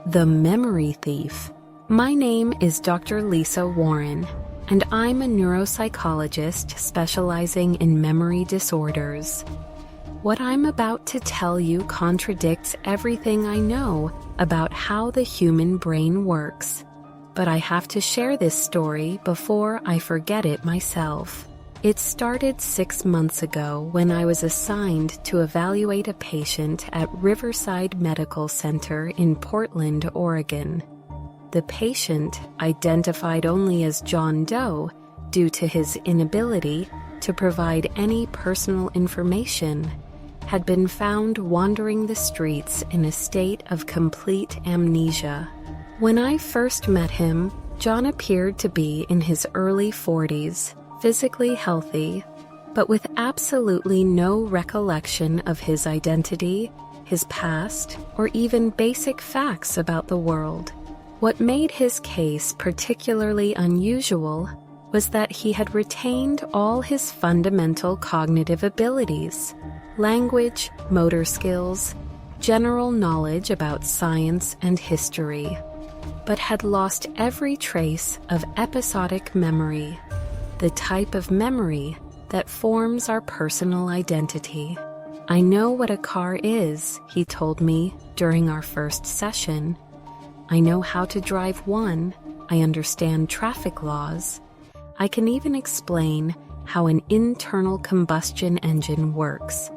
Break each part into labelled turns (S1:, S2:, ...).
S1: The Memory Thief. My name is Dr. Lisa Warren, and I'm a neuropsychologist specializing in memory disorders. What I'm about to tell you contradicts everything I know about how the human brain works, but I have to share this story before I forget it myself. It started 6 months ago when I was assigned to evaluate a patient at Riverside Medical Center in Portland, Oregon. The patient, identified only as John Doe due to his inability to provide any personal information, had been found wandering the streets in a state of complete amnesia. When I first met him, John appeared to be in his early 40s, physically healthy, but with absolutely no recollection of his identity, his past, or even basic facts about the world. What made his case particularly unusual was that he had retained all his fundamental cognitive abilities: language, motor skills, general knowledge about science and history, but had lost every trace of episodic memory, the type of memory that forms our personal identity. "I know what a car is," he told me during our first session. "I know how to drive one. I understand traffic laws. I can even explain how an internal combustion engine works.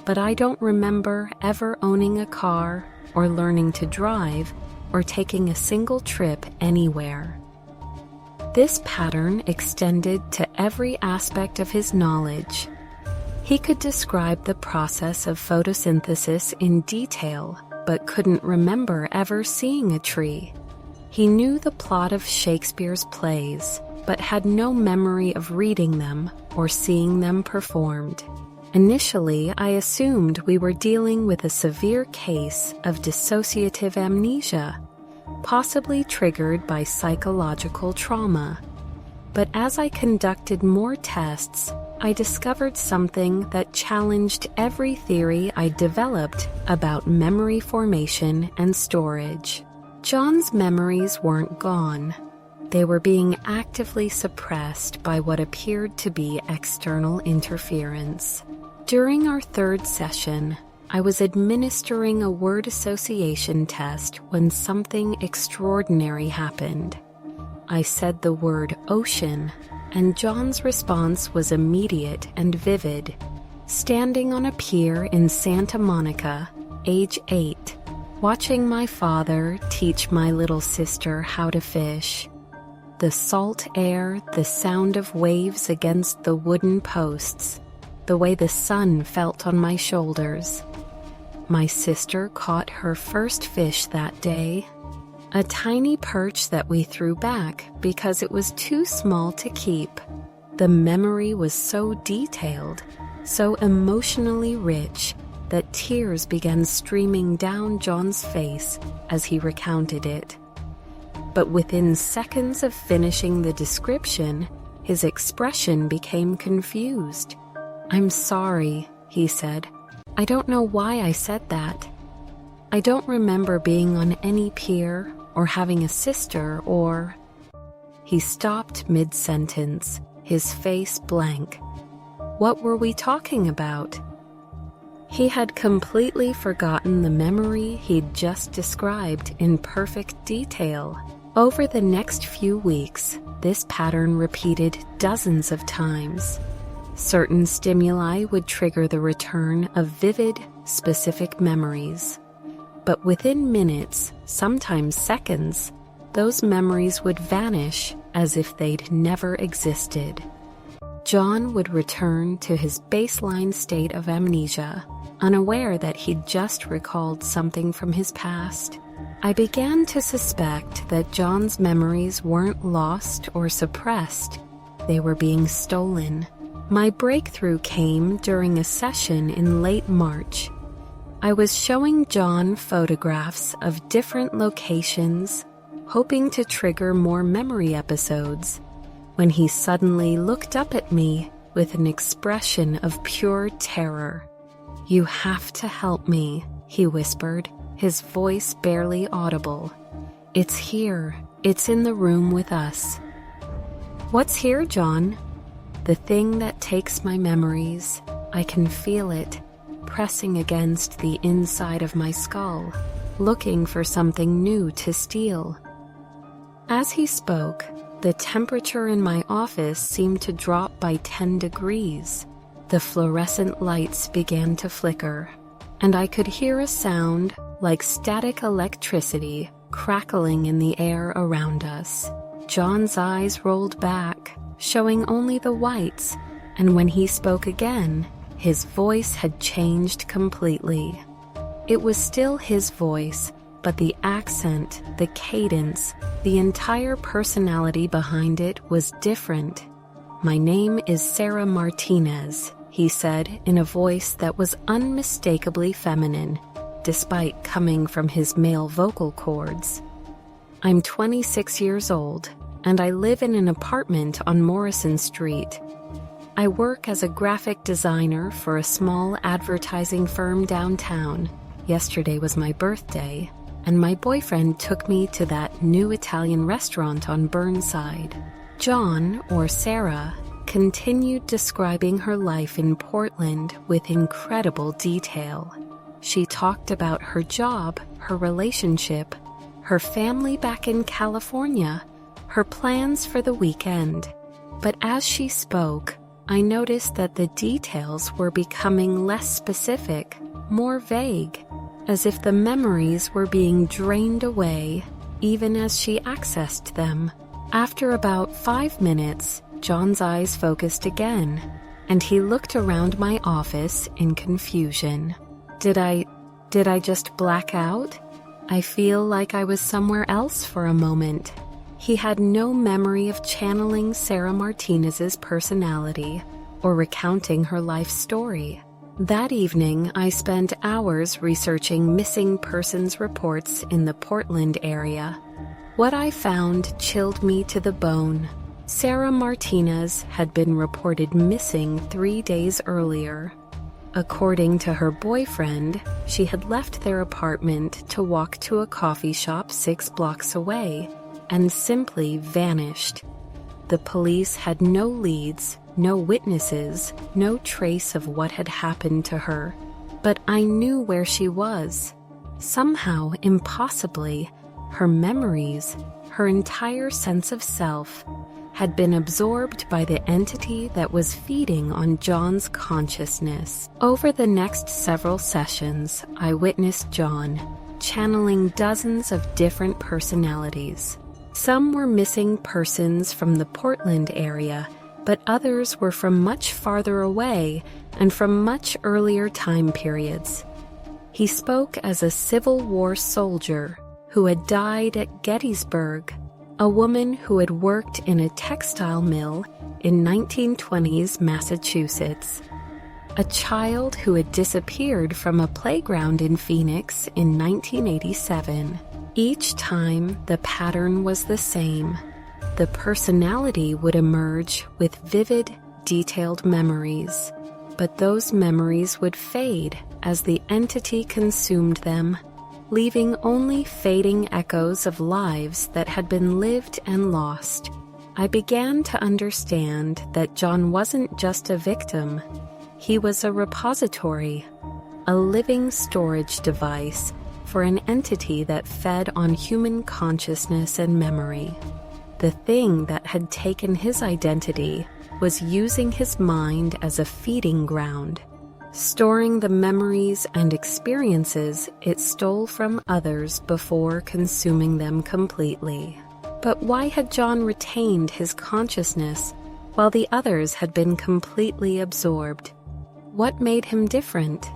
S1: But I don't remember ever owning a car or learning to drive or taking a single trip anywhere." This pattern extended to every aspect of his knowledge. He could describe the process of photosynthesis in detail, but couldn't remember ever seeing a tree. He knew the plot of Shakespeare's plays, but had no memory of reading them or seeing them performed. Initially, I assumed we were dealing with a severe case of dissociative amnesia, possibly triggered by psychological trauma. But as I conducted more tests, I discovered something that challenged every theory I developed about memory formation and storage. John's memories weren't gone. They were being actively suppressed by what appeared to be external interference. During our third session, I was administering a word association test when something extraordinary happened. I said the word ocean, and John's response was immediate and vivid. Standing on a pier in Santa Monica, age 8, watching my father teach my little sister how to fish. The salt air, the sound of waves against the wooden posts, the way the sun felt on my shoulders. My sister caught her first fish that day, a tiny perch that we threw back because it was too small to keep. The memory was so detailed, so emotionally rich, that tears began streaming down John's face as he recounted it. But within seconds of finishing the description, his expression became confused. "I'm sorry," he said. "I don't know why I said that. I don't remember being on any pier or having a sister or—" He stopped mid-sentence, his face blank. What were we talking about? He had completely forgotten the memory he'd just described in perfect detail. Over the next few weeks, this pattern repeated dozens of times. Certain stimuli would trigger the return of vivid, specific memories. But within minutes, sometimes seconds, those memories would vanish as if they'd never existed. John would return to his baseline state of amnesia, unaware that he'd just recalled something from his past. I began to suspect that John's memories weren't lost or suppressed. They were being stolen. My breakthrough came during a session in late March. I was showing John photographs of different locations, hoping to trigger more memory episodes, when he suddenly looked up at me with an expression of pure terror. "You have to help me," he whispered, his voice barely audible. "It's here. It's in the room with us." "What's here, John?" "The thing that takes my memories. I can feel it, pressing against the inside of my skull, looking for something new to steal." As he spoke, the temperature in my office seemed to drop by 10 degrees. The fluorescent lights began to flicker, and I could hear a sound like static electricity crackling in the air around us. John's eyes rolled back, showing only the whites, and when he spoke again, his voice had changed completely. It was still his voice, but the accent, the cadence, the entire personality behind it was different. "My name is Sarah Martinez," he said in a voice that was unmistakably feminine, despite coming from his male vocal cords. "I'm 26 years old, and I live in an apartment on Morrison Street. I work as a graphic designer for a small advertising firm downtown. Yesterday was my birthday, and my boyfriend took me to that new Italian restaurant on Burnside." John, or Sarah, continued describing her life in Portland with incredible detail. She talked about her job, her relationship, her family back in California, her plans for the weekend. But as she spoke, I noticed that the details were becoming less specific, more vague, as if the memories were being drained away even as she accessed them. After about 5 minutes, John's eyes focused again, and he looked around my office in confusion. Did I just black out? I feel like I was somewhere else for a moment. He had no memory of channeling Sarah Martinez's personality or recounting her life story. That evening, I spent hours researching missing persons reports in the Portland area. What I found chilled me to the bone. Sarah Martinez had been reported missing 3 days earlier. According to her boyfriend, she had left their apartment to walk to a coffee shop 6 blocks away and simply vanished. The police had no leads, no witnesses, no trace of what had happened to her. But I knew where she was. Somehow, impossibly, her memories, her entire sense of self, had been absorbed by the entity that was feeding on John's consciousness. Over the next several sessions, I witnessed John channeling dozens of different personalities. Some were missing persons from the Portland area, but others were from much farther away and from much earlier time periods. He spoke as a Civil War soldier who had died at Gettysburg, a woman who had worked in a textile mill in 1920s Massachusetts, a child who had disappeared from a playground in Phoenix in 1987. Each time, the pattern was the same. The personality would emerge with vivid, detailed memories, but those memories would fade as the entity consumed them, leaving only fading echoes of lives that had been lived and lost. I began to understand that John wasn't just a victim. He was a repository, a living storage device for an entity that fed on human consciousness and memory. The thing that had taken his identity was using his mind as a feeding ground, storing the memories and experiences it stole from others before consuming them completely. But why had John retained his consciousness while the others had been completely absorbed? What made him different?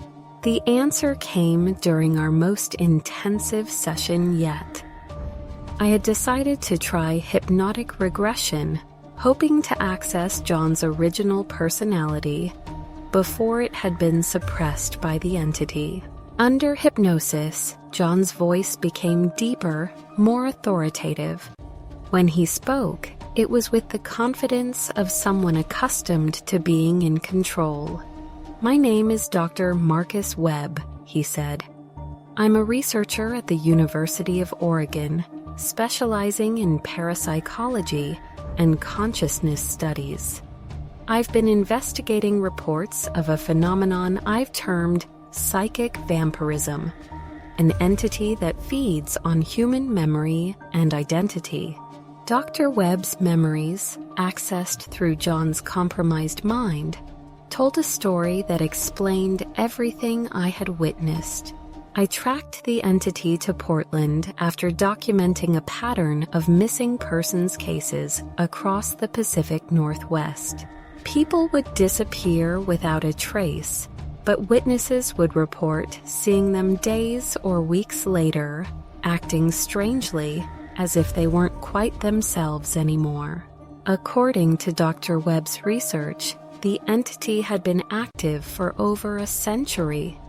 S1: The answer came during our most intensive session yet. I had decided to try hypnotic regression, hoping to access John's original personality before it had been suppressed by the entity. Under hypnosis, John's voice became deeper, more authoritative. When he spoke, it was with the confidence of someone accustomed to being in control. "My name is Dr. Marcus Webb," he said. I'm a researcher at the University of Oregon, specializing in parapsychology and consciousness studies. I've been investigating reports of a phenomenon I've termed psychic vampirism, an entity that feeds on human memory and identity. Dr. Webb's memories, accessed through John's compromised mind, told a story that explained everything I had witnessed. I tracked the entity to Portland after documenting a pattern of missing persons cases across the Pacific Northwest. People would disappear without a trace, but witnesses would report seeing them days or weeks later, acting strangely as if they weren't quite themselves anymore. According to Dr. Webb's research, the entity had been active for over a century,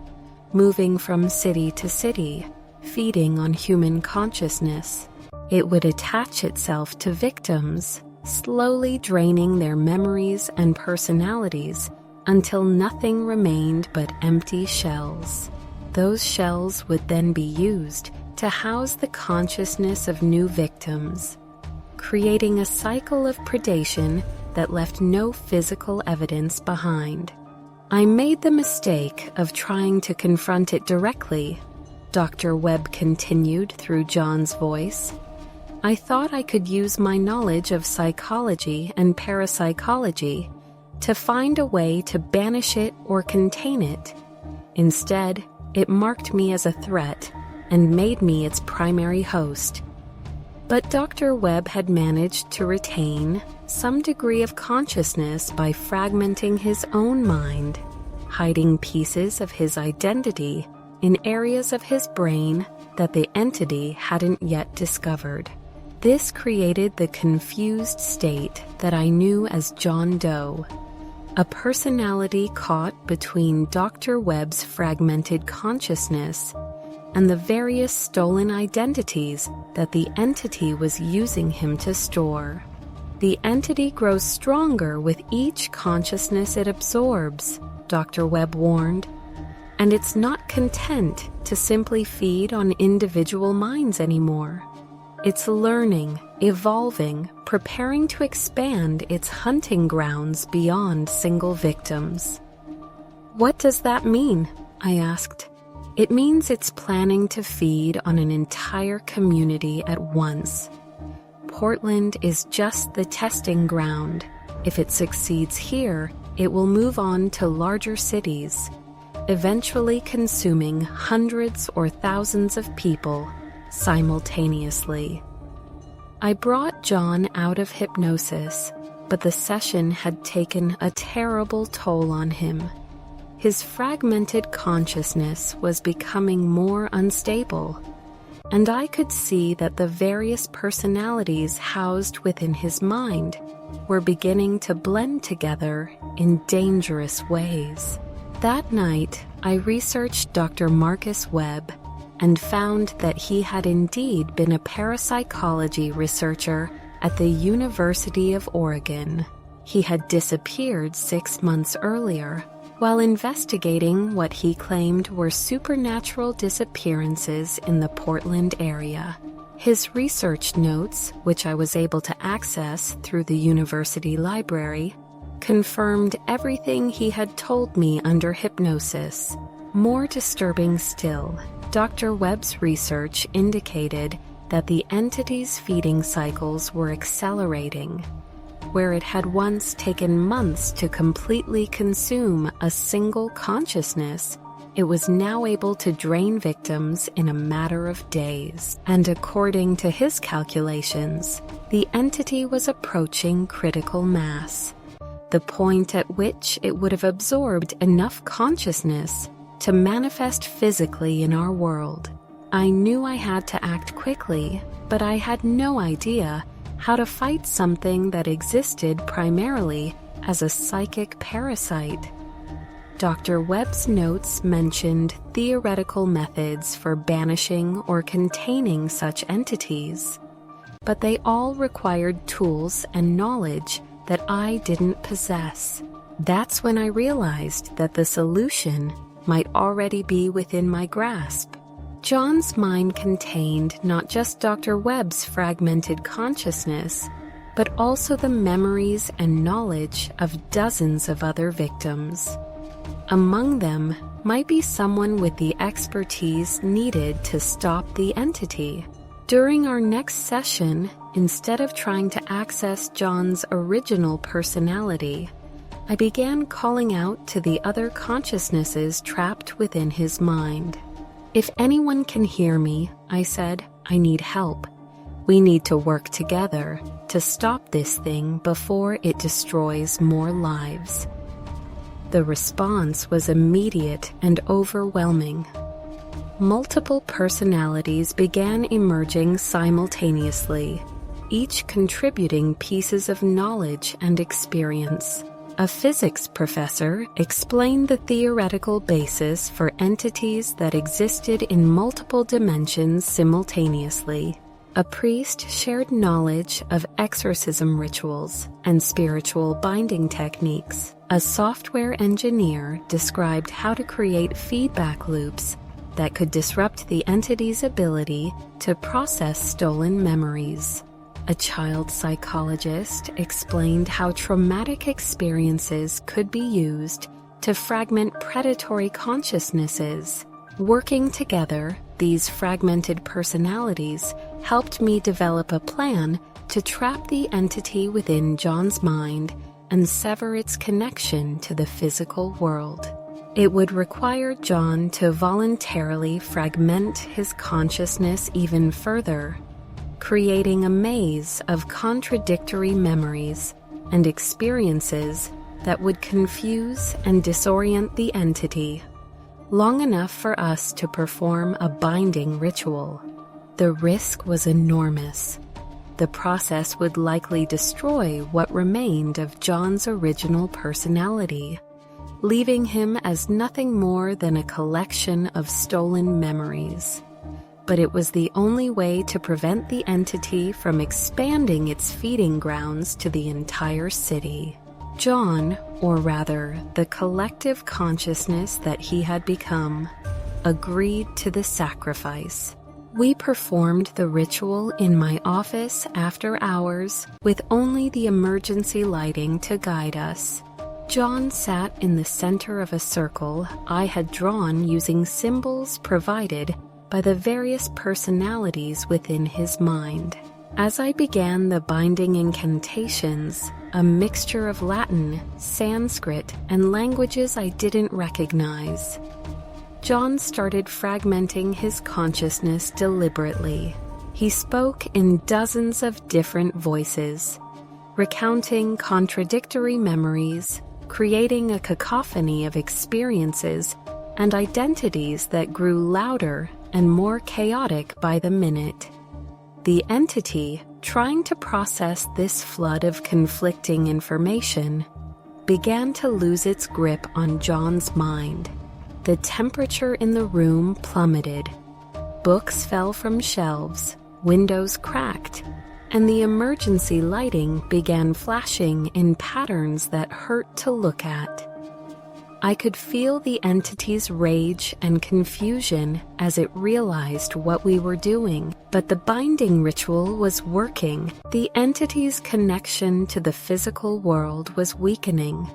S1: moving from city to city, feeding on human consciousness. It would attach itself to victims, slowly draining their memories and personalities until nothing remained but empty shells. Those shells would then be used to house the consciousness of new victims, creating a cycle of predation that left no physical evidence behind. I made the mistake of trying to confront it directly, Dr. Webb continued through John's voice. I thought I could use my knowledge of psychology and parapsychology to find a way to banish it or contain it. Instead, it marked me as a threat and made me its primary host. But Dr. Webb had managed to retain some degree of consciousness by fragmenting his own mind, hiding pieces of his identity in areas of his brain that the entity hadn't yet discovered. This created the confused state that I knew as John Doe, a personality caught between Dr. Webb's fragmented consciousness and the various stolen identities that the entity was using him to store. The entity grows stronger with each consciousness it absorbs, Dr. Webb warned, and it's not content to simply feed on individual minds anymore. It's learning, evolving, preparing to expand its hunting grounds beyond single victims. What does that mean? I asked. It means it's planning to feed on an entire community at once. Portland is just the testing ground. If it succeeds here, it will move on to larger cities, eventually consuming hundreds or thousands of people simultaneously. I brought John out of hypnosis, but the session had taken a terrible toll on him. His fragmented consciousness was becoming more unstable, and I could see that the various personalities housed within his mind were beginning to blend together in dangerous ways. That night, I researched Dr. Marcus Webb and found that he had indeed been a parapsychology researcher at the University of Oregon. He had disappeared 6 months earlier while investigating what he claimed were supernatural disappearances in the Portland area. His research notes, which I was able to access through the university library, confirmed everything he had told me under hypnosis. More disturbing still, Dr. Webb's research indicated that the entity's feeding cycles were accelerating. Where it had once taken months to completely consume a single consciousness, it was now able to drain victims in a matter of days. And according to his calculations, the entity was approaching critical mass, the point at which it would have absorbed enough consciousness to manifest physically in our world. I knew I had to act quickly, but I had no idea how to fight something that existed primarily as a psychic parasite. Dr. Webb's notes mentioned theoretical methods for banishing or containing such entities, but they all required tools and knowledge that I didn't possess. That's when I realized that the solution might already be within my grasp. John's mind contained not just Dr. Webb's fragmented consciousness, but also the memories and knowledge of dozens of other victims. Among them might be someone with the expertise needed to stop the entity. During our next session, instead of trying to access John's original personality, I began calling out to the other consciousnesses trapped within his mind. "If anyone can hear me," I said, "I need help. We need to work together to stop this thing before it destroys more lives." The response was immediate and overwhelming. Multiple personalities began emerging simultaneously, each contributing pieces of knowledge and experience. A physics professor explained the theoretical basis for entities that existed in multiple dimensions simultaneously. A priest shared knowledge of exorcism rituals and spiritual binding techniques. A software engineer described how to create feedback loops that could disrupt the entity's ability to process stolen memories. A child psychologist explained how traumatic experiences could be used to fragment predatory consciousnesses. Working together, these fragmented personalities helped me develop a plan to trap the entity within John's mind and sever its connection to the physical world. It would require John to voluntarily fragment his consciousness even further, creating a maze of contradictory memories and experiences that would confuse and disorient the entity, long enough for us to perform a binding ritual. The risk was enormous. The process would likely destroy what remained of John's original personality, leaving him as nothing more than a collection of stolen memories. But it was the only way to prevent the entity from expanding its feeding grounds to the entire city. John, or rather, the collective consciousness that he had become, agreed to the sacrifice. We performed the ritual in my office after hours, with only the emergency lighting to guide us. John sat in the center of a circle I had drawn using symbols provided by the various personalities within his mind. As I began the binding incantations, a mixture of Latin, Sanskrit, and languages I didn't recognize, John started fragmenting his consciousness deliberately. He spoke in dozens of different voices, recounting contradictory memories, creating a cacophony of experiences and identities that grew louder and more chaotic by the minute. The entity, trying to process this flood of conflicting information, began to lose its grip on John's mind. The temperature in the room plummeted. Books fell from shelves, windows cracked, and the emergency lighting began flashing in patterns that hurt to look at. I could feel the entity's rage and confusion as it realized what we were doing, but the binding ritual was working. The entity's connection to the physical world was weakening,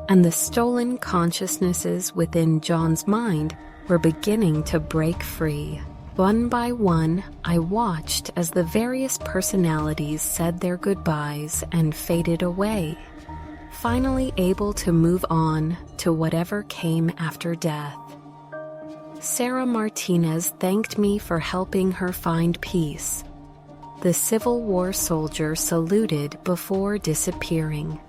S1: and the stolen consciousnesses within John's mind were beginning to break free. One by one, I watched as the various personalities said their goodbyes and faded away, finally able to move on to whatever came after death. Sarah Martinez thanked me for helping her find peace. The Civil War soldier saluted before disappearing.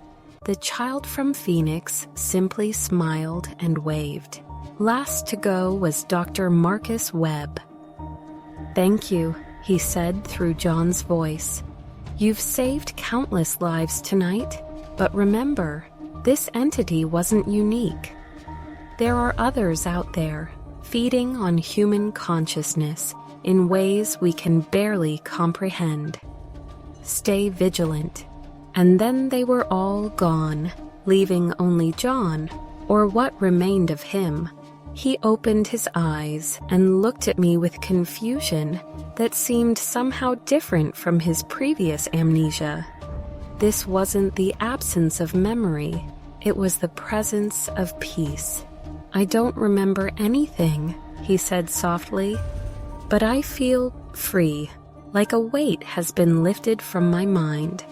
S1: The child from Phoenix simply smiled and waved. Last to go was Dr. Marcus Webb. "Thank you," he said through John's voice. "You've saved countless lives tonight. But remember, this entity wasn't unique. There are others out there, feeding on human consciousness in ways we can barely comprehend. Stay vigilant." And then they were all gone, leaving only John, or what remained of him, He opened his eyes and looked at me with confusion that seemed somehow different from his previous amnesia. This wasn't the absence of memory, it was the presence of peace. "I don't remember anything," he said softly, "but I feel free, like a weight has been lifted from my mind."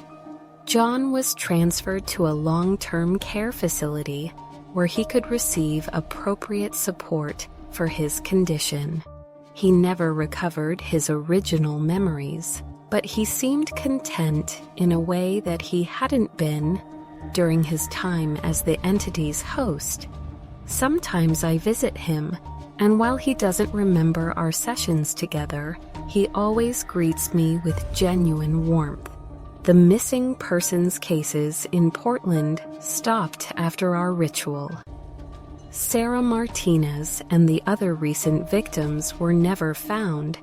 S1: John was transferred to a long-term care facility where he could receive appropriate support for his condition. He never recovered his original memories, but he seemed content in a way that he hadn't been during his time as the entity's host. Sometimes I visit him, and while he doesn't remember our sessions together, he always greets me with genuine warmth. The missing persons cases in Portland stopped after our ritual. Sarah Martinez and the other recent victims were never found,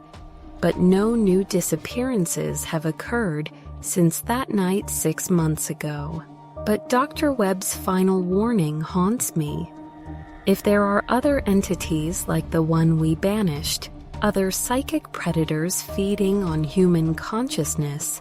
S1: but no new disappearances have occurred since that night 6 months ago. But Dr. Webb's final warning haunts me. If there are other entities like the one we banished, other psychic predators feeding on human consciousness,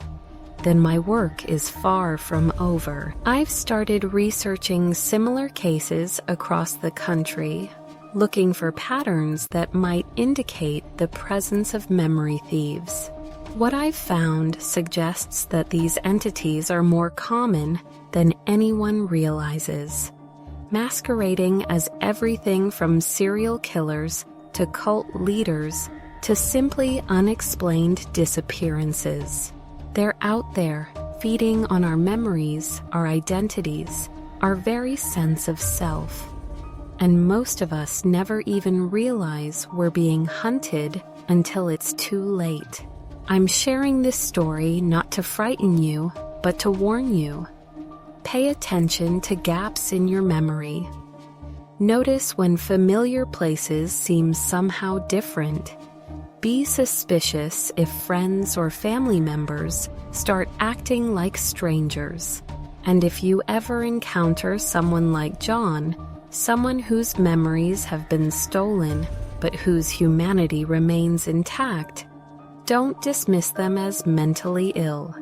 S1: then my work is far from over. I've started researching similar cases across the country, looking for patterns that might indicate the presence of memory thieves. What I've found suggests that these entities are more common than anyone realizes, masquerading as everything from serial killers to cult leaders to simply unexplained disappearances. They're out there, feeding on our memories, our identities, our very sense of self. And most of us never even realize we're being hunted until it's too late. I'm sharing this story not to frighten you, but to warn you. Pay attention to gaps in your memory. Notice when familiar places seem somehow different. Be suspicious if friends or family members start acting like strangers. And if you ever encounter someone like John, someone whose memories have been stolen but whose humanity remains intact, don't dismiss them as mentally ill.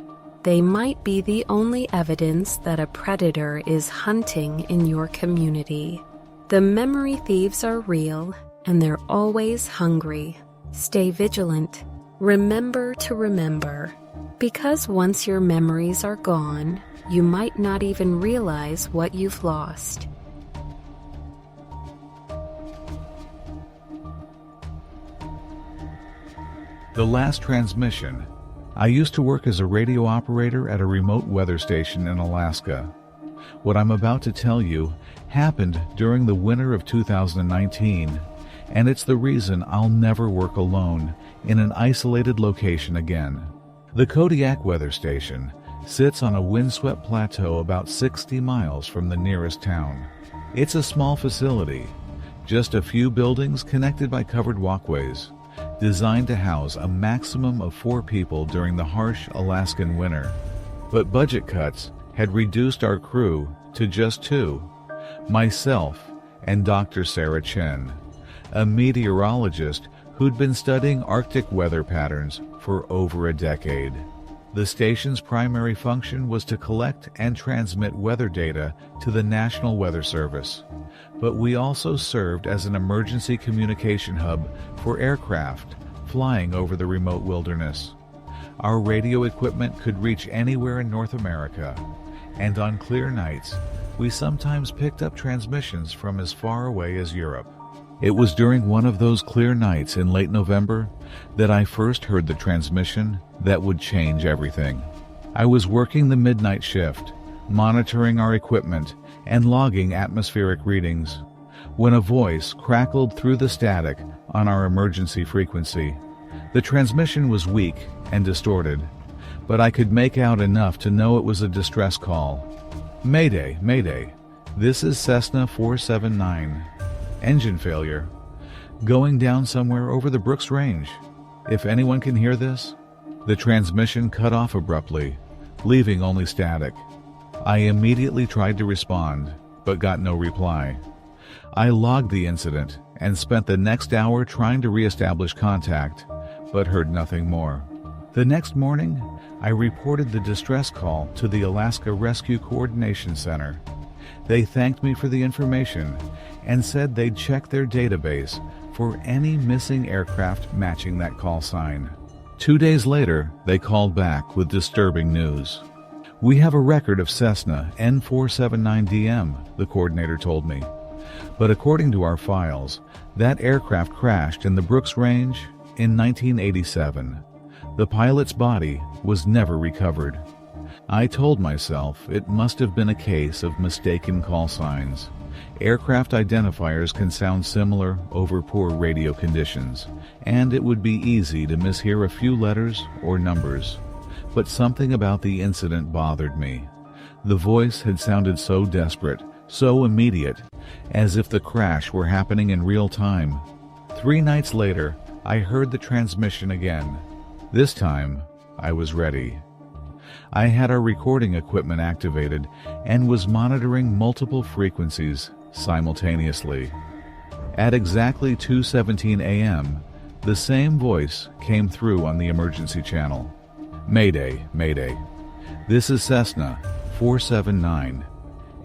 S1: They might be the only evidence that a predator is hunting in your community. The memory thieves are real, and they're always hungry. Stay vigilant. Remember to remember. Because once your memories are gone, you might not even realize what you've lost.
S2: The last transmission. I used to work as a radio operator at a remote weather station in Alaska. What I'm about to tell you happened during the winter of 2019, and it's the reason I'll never work alone in an isolated location again. The Kodiak weather station sits on a windswept plateau about 60 miles from the nearest town. It's a small facility, just a few buildings connected by covered walkways, designed to house a maximum of 4 people during the harsh Alaskan winter. But budget cuts had reduced our crew to just 2, myself and Dr. Sarah Chen, a meteorologist who'd been studying Arctic weather patterns for over a decade. The station's primary function was to collect and transmit weather data to the National Weather Service, but we also served as an emergency communication hub for aircraft flying over the remote wilderness. Our radio equipment could reach anywhere in North America, and on clear nights, we sometimes picked up transmissions from as far away as Europe. It was during one of those clear nights in late November that I first heard the transmission that would change everything. I was working the midnight shift, monitoring our equipment and logging atmospheric readings, when a voice crackled through the static on our emergency frequency. The transmission was weak and distorted, but I could make out enough to know it was a distress call. "Mayday, Mayday, this is Cessna 479. Engine failure. Going down somewhere over the Brooks Range. If anyone can hear this." The transmission cut off abruptly, leaving only static. I immediately tried to respond, but got no reply. I logged the incident and spent the next hour trying to reestablish contact, but heard nothing more. The next morning, I reported the distress call to the Alaska Rescue Coordination Center. They thanked me for the information and said they'd check their database for any missing aircraft matching that call sign. 2 days later, they called back with disturbing news. "We have a record of Cessna N479DM, the coordinator told me. But according to our files, that aircraft crashed in the Brooks Range in 1987. The pilot's body was never recovered." I told myself it must have been a case of mistaken call signs. Aircraft identifiers can sound similar over poor radio conditions, and it would be easy to mishear a few letters or numbers. But something about the incident bothered me. The voice had sounded so desperate, so immediate, as if the crash were happening in real time. 3 nights later, I heard the transmission again. This time, I was ready. I had our recording equipment activated and was monitoring multiple frequencies simultaneously. At exactly 2:17 a.m., the same voice came through on the emergency channel. "Mayday, Mayday. This is Cessna 479.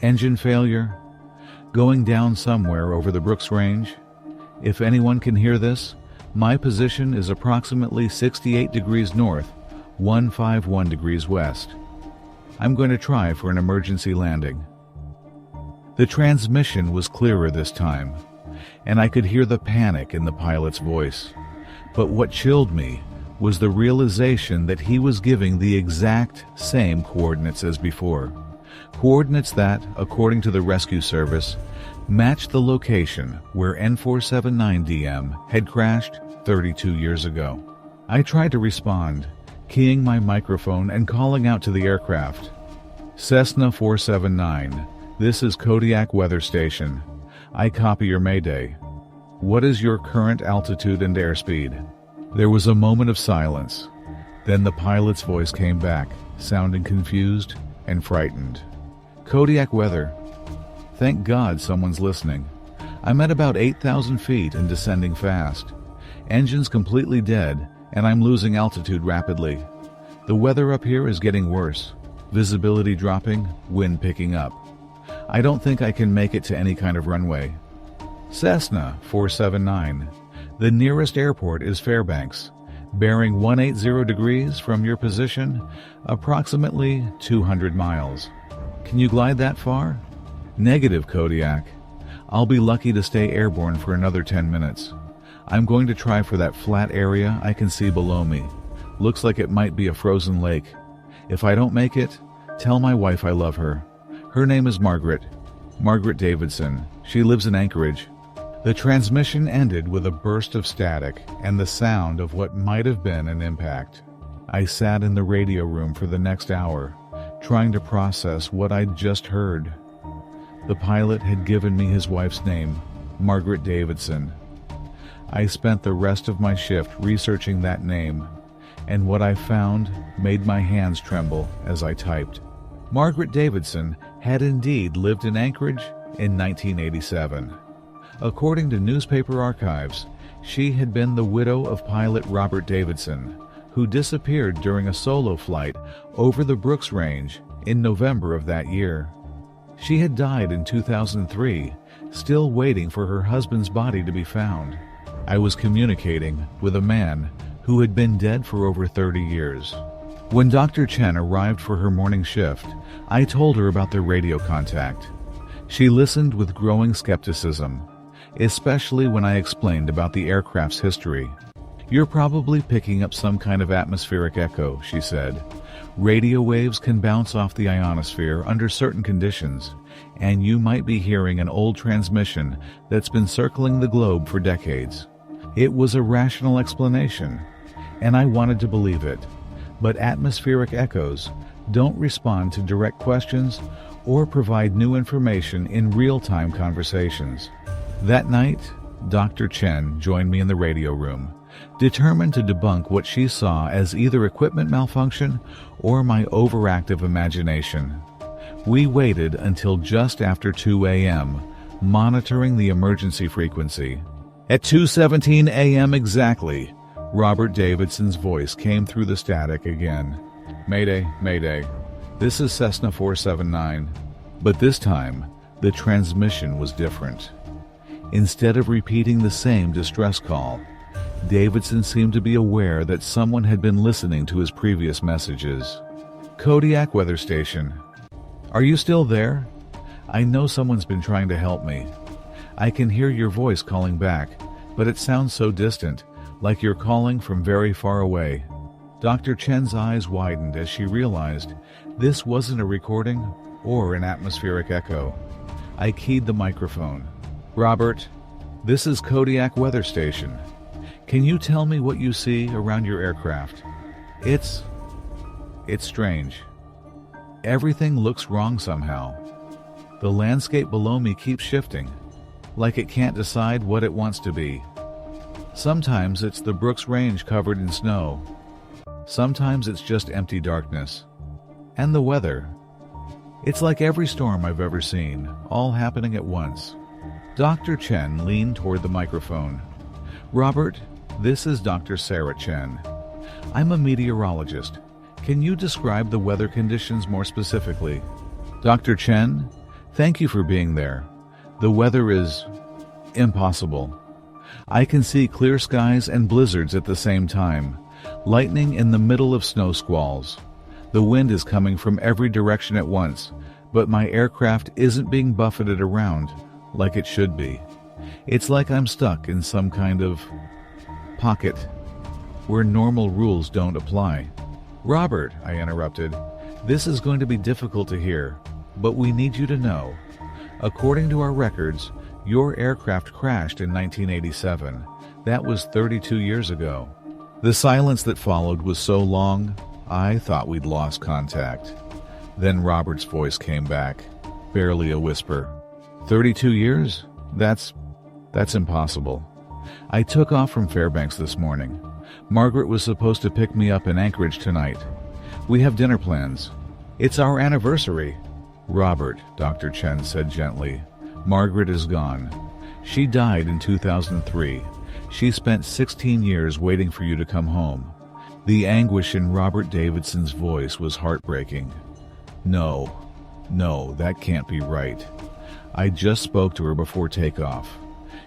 S2: Engine failure? Going down somewhere over the Brooks Range? If anyone can hear this, my position is approximately 68 degrees north, 151 degrees west. I'm going to try for an emergency landing." The transmission was clearer this time, and I could hear the panic in the pilot's voice. But what chilled me was the realization that he was giving the exact same coordinates as before. Coordinates that, according to the rescue service, matched the location where N479DM had crashed 32 years ago. I tried to respond, keying my microphone and calling out to the aircraft. "Cessna 479, this is Kodiak Weather Station. I copy your mayday. What is your current altitude and airspeed?" There was a moment of silence. Then the pilot's voice came back, sounding confused and frightened. "Kodiak Weather. Thank God someone's listening. I'm at about 8,000 feet and descending fast. Engine's completely dead, and I'm losing altitude rapidly. The weather up here is getting worse. Visibility dropping, wind picking up. I don't think I can make it to any kind of runway." "Cessna 479. The nearest airport is Fairbanks, bearing 180 degrees from your position, approximately 200 miles. Can you glide that far?" "Negative, Kodiak. I'll be lucky to stay airborne for another 10 minutes. I'm going to try for that flat area I can see below me. Looks like it might be a frozen lake. If I don't make it, tell my wife I love her. Her name is Margaret Davidson. She lives in Anchorage." The transmission ended with a burst of static and the sound of what might have been an impact. I sat in the radio room for the next hour, trying to process what I'd just heard. The pilot had given me his wife's name, Margaret Davidson. I spent the rest of my shift researching that name, and what I found made my hands tremble as I typed. Margaret Davidson had indeed lived in Anchorage in 1987. According to newspaper archives, she had been the widow of pilot Robert Davidson, who disappeared during a solo flight over the Brooks Range in November of that year. She had died in 2003, still waiting for her husband's body to be found. I was communicating with a man who had been dead for over 30 years. When Dr. Chen arrived for her morning shift, I told her about the radio contact. She listened with growing skepticism, especially when I explained about the aircraft's history. "You're probably picking up some kind of atmospheric echo," she said. "Radio waves can bounce off the ionosphere under certain conditions, and you might be hearing an old transmission that's been circling the globe for decades." It was a rational explanation, and I wanted to believe it. But atmospheric echoes don't respond to direct questions or provide new information in real-time conversations. That night, Dr. Chen joined me in the radio room, determined to debunk what she saw as either equipment malfunction or my overactive imagination. We waited until just after 2 a.m., monitoring the emergency frequency. At 2:17 a.m. exactly, Robert Davidson's voice came through the static again. Mayday, Mayday. This is Cessna 479. But this time, the transmission was different. Instead of repeating the same distress call, Davidson seemed to be aware that someone had been listening to his previous messages. Kodiak Weather Station. Are you still there? I know someone's been trying to help me. I can hear your voice calling back, but it sounds so distant, like you're calling from very far away. Dr. Chen's eyes widened as she realized this wasn't a recording or an atmospheric echo. I keyed the microphone. Robert, this is Kodiak Weather Station. Can you tell me what you see around your aircraft? It's strange. Everything looks wrong somehow. The landscape below me keeps shifting, like it can't decide what it wants to be. Sometimes it's the Brooks Range covered in snow. Sometimes it's just empty darkness. And the weather. It's like every storm I've ever seen, all happening at once. Dr. Chen leaned toward the microphone. Robert, this is Dr. Sarah Chen. I'm a meteorologist. Can you describe the weather conditions more specifically? Dr. Chen, thank you for being there. The weather is impossible. I can see clear skies and blizzards at the same time, lightning in the middle of snow squalls. The wind is coming from every direction at once, but my aircraft isn't being buffeted around like it should be. It's like I'm stuck in some kind of pocket where normal rules don't apply. Robert, I interrupted, this is going to be difficult to hear, but we need you to know. According to our records, your aircraft crashed in 1987. That was 32 years ago. The silence that followed was so long, I thought we'd lost contact. Then Robert's voice came back, barely a whisper. 32 years? That's impossible. I took off from Fairbanks this morning. Margaret was supposed to pick me up in Anchorage tonight. We have dinner plans. It's our anniversary. Robert, Dr. Chen said gently, Margaret is gone. She died in 2003. She spent 16 years waiting for you to come home. The anguish in Robert Davidson's voice was heartbreaking. No, that can't be right. I just spoke to her before takeoff.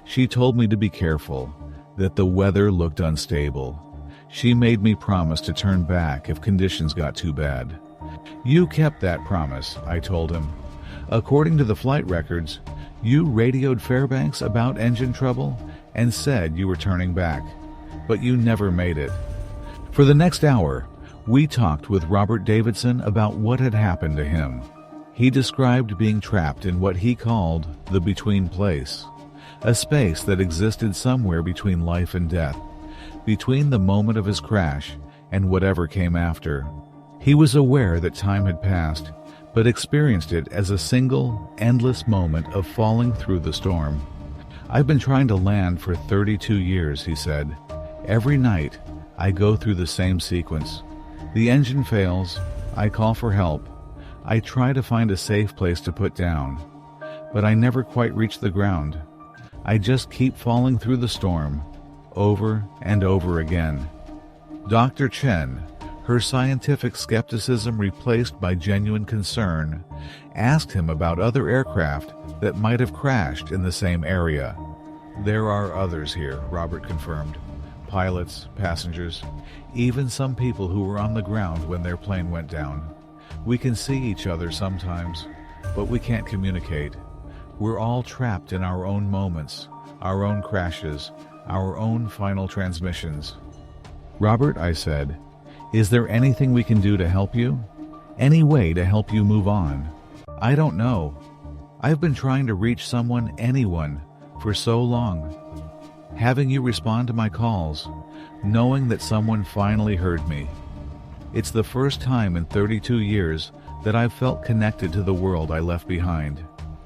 S2: She told me to be careful, that the weather looked unstable. She made me promise to turn back if conditions got too bad. You kept that promise, I told him. According to the flight records, you radioed Fairbanks about engine trouble and said you were turning back, but you never made it. For the next hour, we talked with Robert Davidson about what had happened to him. He described being trapped in what he called the between place, a space that existed somewhere between life and death, between the moment of his crash and whatever came after. He was aware that time had passed, but experienced it as a single, endless moment of falling through the storm. I've been trying to land for 32 years, he said. Every night, I go through the same sequence. The engine fails, I call for help. I try to find a safe place to put down, but I never quite reach the ground. I just keep falling through the storm, over and over again. Dr. Chen, her scientific skepticism replaced by genuine concern, asked him about other aircraft that might have crashed in the same area. There are others here, Robert confirmed. Pilots, passengers, even some people who were on the ground when their plane went down. We can see each other sometimes, but we can't communicate. We're all trapped in our own moments, our own crashes, our own final transmissions. Robert, I said, is there anything we can do to help you? Any way to help you move on? I don't know. I've been trying to reach someone, anyone, for so long. Having you respond to my calls, knowing that someone finally heard me. It's the first time in 32 years that I've felt connected to the world I left behind.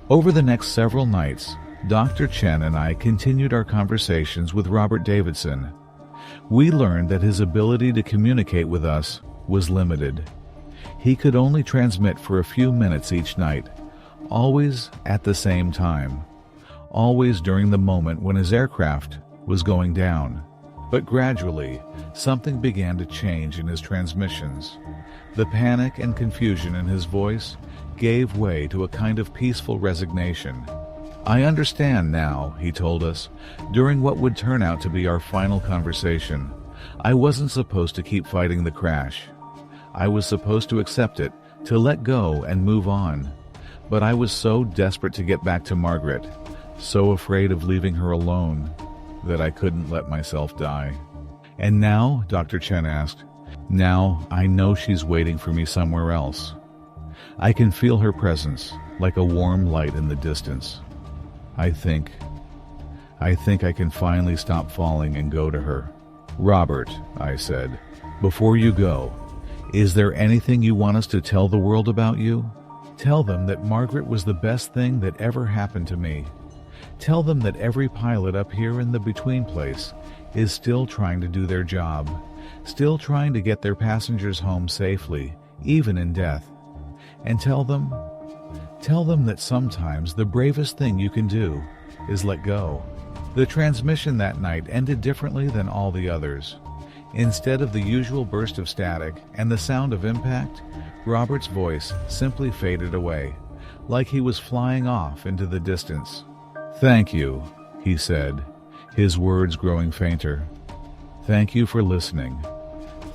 S2: Over the next several nights, Dr. Chen and I continued our conversations with Robert Davidson. We learned that his ability to communicate with us was limited. He could only transmit for a few minutes each night, always at the same time. always during the moment when his aircraft was going down. But gradually, something began to change in his transmissions. The panic and confusion in his voice gave way to a kind of peaceful resignation. "I understand now," he told us, during what would turn out to be our final conversation. "I wasn't supposed to keep fighting the crash. I was supposed to accept it, to let go and move on. But I was so desperate to get back to Margaret, so afraid of leaving her alone, that I couldn't let myself die." "And now?" Dr. Chen asked. "Now I know she's waiting for me somewhere else. I can feel her presence, like a warm light in the distance. I think I can finally stop falling and go to her." "Robert," I said, "before you go, is there anything you want us to tell the world about you? Tell them that Margaret was the best thing that ever happened to me. Tell them that every pilot up here in the between place is still trying to do their job, still trying to get their passengers home safely, even in death. And tell them that sometimes the bravest thing you can do is let go." The transmission that night ended differently than all the others. Instead of the usual burst of static and the sound of impact, Robert's voice simply faded away, like he was flying off into the distance. "Thank you," he said, his words growing fainter. "Thank you for listening.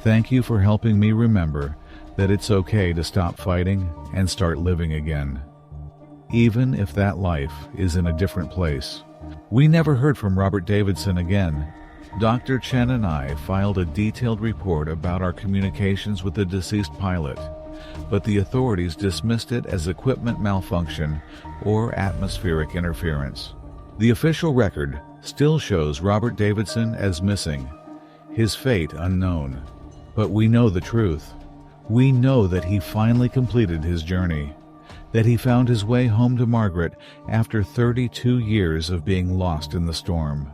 S2: Thank you for helping me remember that it's okay to stop fighting and start living again, even if that life is in a different place." We never heard from Robert Davidson again. Dr. Chen and I filed a detailed report about our communications with the deceased pilot, but the authorities dismissed it as equipment malfunction or atmospheric interference. The official record still shows Robert Davidson as missing, his fate unknown. But we know the truth. We know that he finally completed his journey, that he found his way home to Margaret after 32 years of being lost in the storm.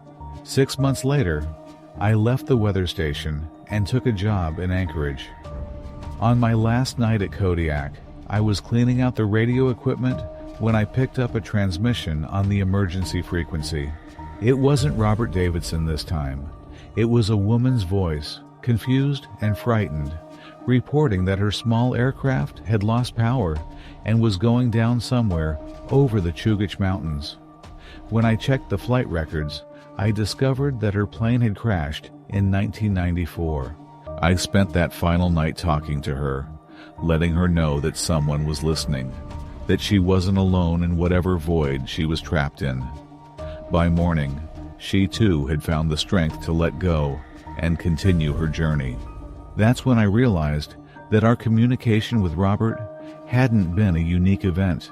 S2: 6 months later, I left the weather station and took a job in Anchorage. On my last night at Kodiak, I was cleaning out the radio equipment when I picked up a transmission on the emergency frequency. It wasn't Robert Davidson this time. It was a woman's voice, confused and frightened, reporting that her small aircraft had lost power and was going down somewhere over the Chugach Mountains. When I checked the flight records, I discovered that her plane had crashed in 1994. I spent that final night talking to her, letting her know that someone was listening, that she wasn't alone in whatever void she was trapped in. By morning, she too had found the strength to let go and continue her journey. That's when I realized that our communication with Robert hadn't been a unique event.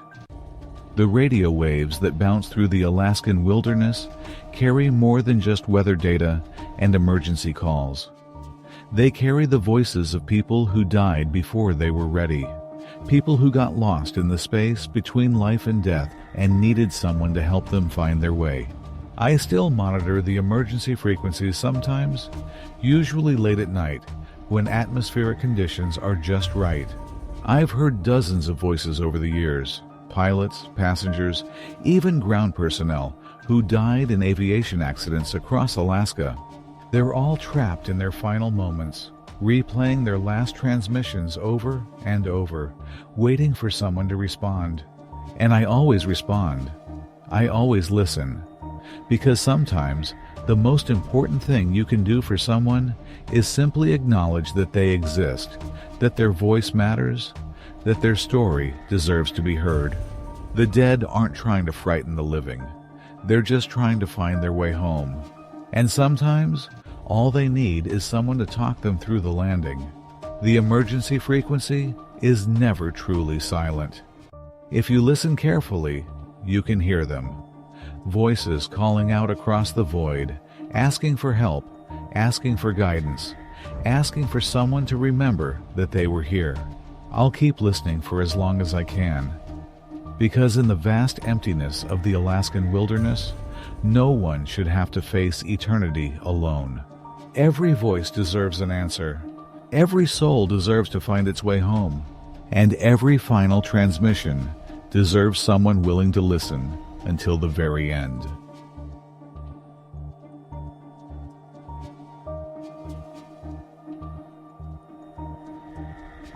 S2: The radio waves that bounce through the Alaskan wilderness carry more than just weather data and emergency calls. They carry the voices of people who died before they were ready, people who got lost in the space between life and death and needed someone to help them find their way. I still monitor the emergency frequencies sometimes, usually late at night, when atmospheric conditions are just right. I've heard dozens of voices over the years, pilots, passengers, even ground personnel who died in aviation accidents across Alaska. They're all trapped in their final moments, replaying their last transmissions over and over, waiting for someone to respond. And I always respond. I always listen. Because sometimes the most important thing you can do for someone is simply acknowledge that they exist, that their voice matters, that their story deserves to be heard. The dead aren't trying to frighten the living. They're just trying to find their way home. And sometimes, all they need is someone to talk them through the landing. The emergency frequency is never truly silent. If you listen carefully, you can hear them. Voices calling out across the void, asking for help, asking for guidance, asking for someone to remember that they were here. I'll keep listening for as long as I can. Because in the vast emptiness of the Alaskan wilderness, no one should have to face eternity alone. Every voice deserves an answer. Every soul deserves to find its way home. And every final transmission deserves someone willing to listen until the very end.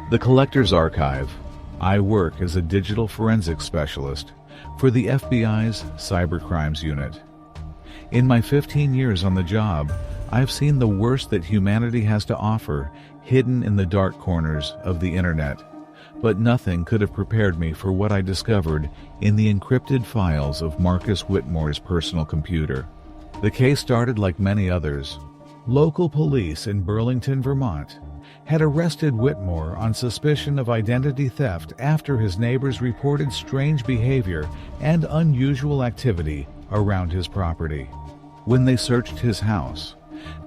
S2: The Collector's Archive. I work as a digital forensics specialist for the FBI's Cybercrimes Unit. In my 15 years on the job, I've seen the worst that humanity has to offer hidden in the dark corners of the internet, but nothing could have prepared me for what I discovered in the encrypted files of Marcus Whitmore's personal computer. The case started like many others. Local police in Burlington, Vermont, had arrested Whitmore on suspicion of identity theft after his neighbors reported strange behavior and unusual activity around his property. When they searched his house,